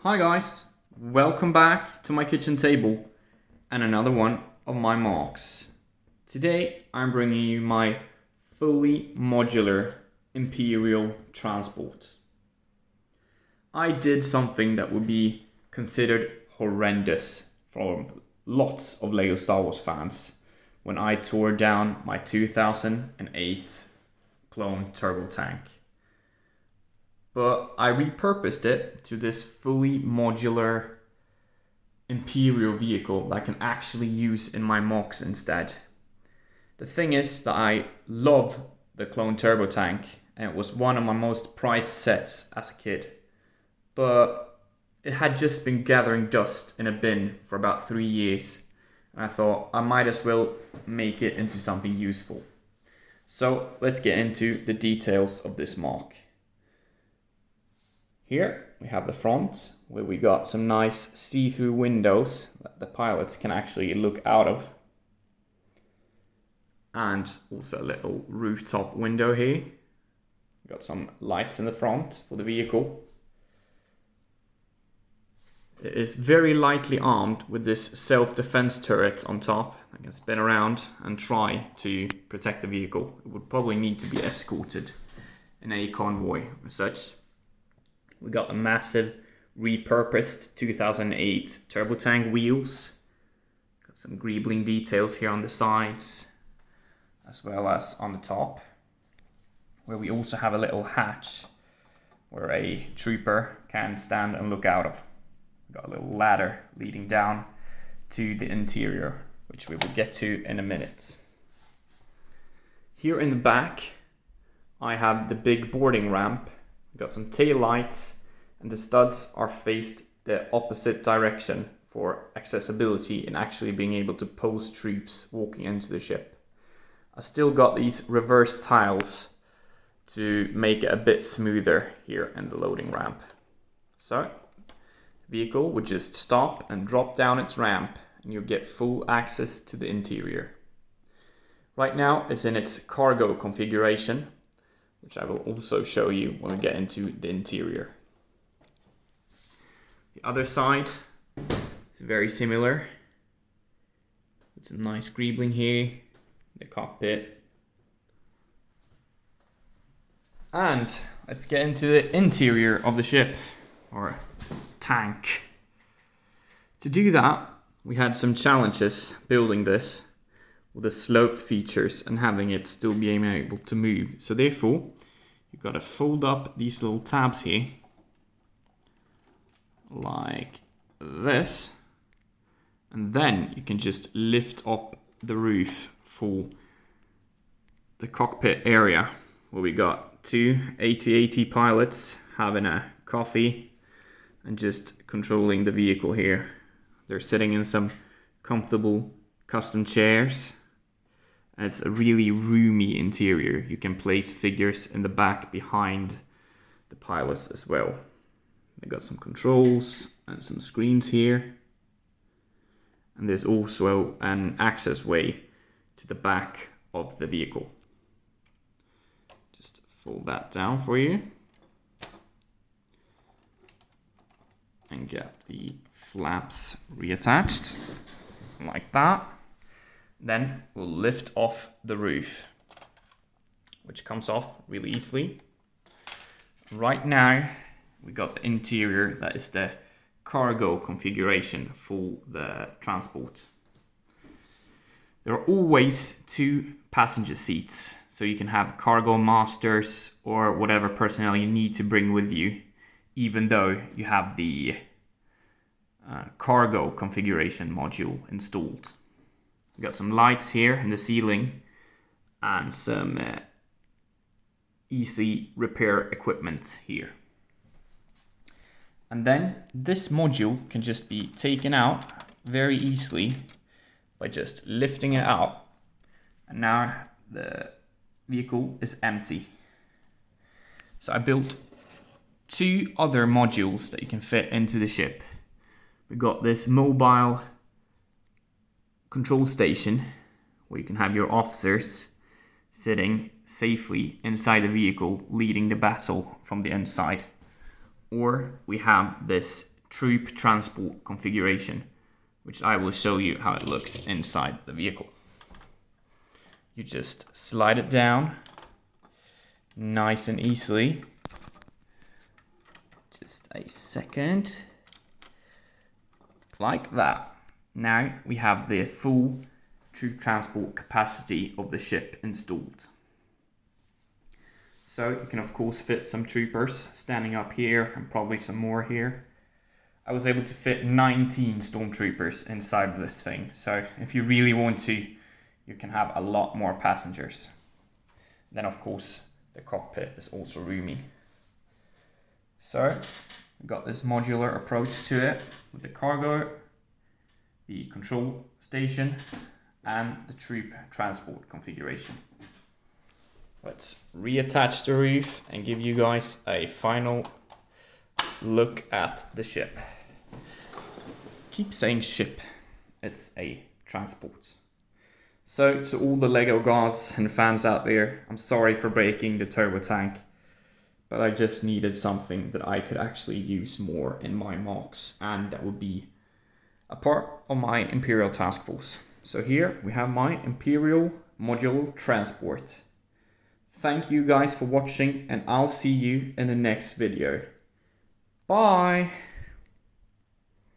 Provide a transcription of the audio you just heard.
Hi guys, welcome back to my kitchen table and another one of my MOCs. Today I'm bringing you my fully modular Imperial transport. I did something that would be considered horrendous for lots of LEGO Star Wars fans when I tore down my 2008 clone turbotank. But I repurposed it to this fully modular Imperial vehicle that I can actually use in my MOCs instead. The thing is that I love the clone turbotank and it was one of my most prized sets as a kid. But it had just been gathering dust in a bin for about 3 years and I thought I might as well make it into something useful. So let's get into the details of this MOC. Here we have the front, where we got some nice see-through windows that the pilots can actually look out of. And also a little rooftop window here. Got some lights in the front for the vehicle. It is very lightly armed with this self-defense turret on top. I can spin around and try to protect the vehicle. It would probably need to be escorted in a convoy or such. We got the massive repurposed 2008 turbotank wheels. Got some greebling details here on the sides, as well as on the top, where we also have a little hatch where a trooper can stand and look out of. We got a little ladder leading down to the interior, which we will get to in a minute. Here in the back, I have the big boarding ramp. We've got some tail lights and the studs are faced the opposite direction for accessibility and actually being able to post troops walking into the ship. I still got these reverse tiles to make it a bit smoother here in the loading ramp. So the vehicle would just stop and drop down its ramp and you'll get full access to the interior. Right now it's in its cargo configuration, which I will also show you when we get into the interior. The other side is very similar. It's a nice greebling here, the cockpit. And let's get into the interior of the ship, or tank. To do that, we had some challenges building this with the sloped features and having it still being able to move. So therefore, you've got to fold up these little tabs here, like this, and then you can just lift up the roof for the cockpit area, where we got two AT-AT pilots having a coffee and just controlling the vehicle here. They're sitting in some comfortable custom chairs. And it's a really roomy interior. You can place figures in the back behind the pilots as well. They got some controls and some screens here. And there's also an access way to the back of the vehicle. Just fold that down for you. And get the flaps reattached, like that. Then we'll lift off the roof, which comes off really easily. Right now, we got the interior that is the cargo configuration for the transport. There are always 2 passenger seats, so you can have cargo masters or whatever personnel you need to bring with you, even though you have the cargo configuration module installed. We've got some lights here in the ceiling and some easy repair equipment here. And then this module can just be taken out very easily by just lifting it out. And now the vehicle is empty. So I built 2 other modules that you can fit into the ship. We've got this mobile control station where you can have your officers sitting safely inside the vehicle leading the battle from the inside. Or we have this troop transport configuration, which I will show you how it looks inside the vehicle. You just slide it down nice and easily. Just a second. Like that. Now we have the full troop transport capacity of the ship installed. So you can of course fit some troopers standing up here and probably some more here. I was able to fit 19 stormtroopers inside of this thing. So if you really want to, you can have a lot more passengers. Then of course the cockpit is also roomy. So we've got this modular approach to it with the cargo, the control station and the troop transport configuration. Let's reattach the roof and give you guys a final look at the ship. Keep saying ship, it's a transport. So to all the Lego gods and fans out there, I'm sorry for breaking the turbo tank, but I just needed something that I could actually use more in my MOCs, and that would be a part of my Imperial task force. So here we have my Imperial modular transport. Thank you guys for watching, and I'll see you in the next video. Bye!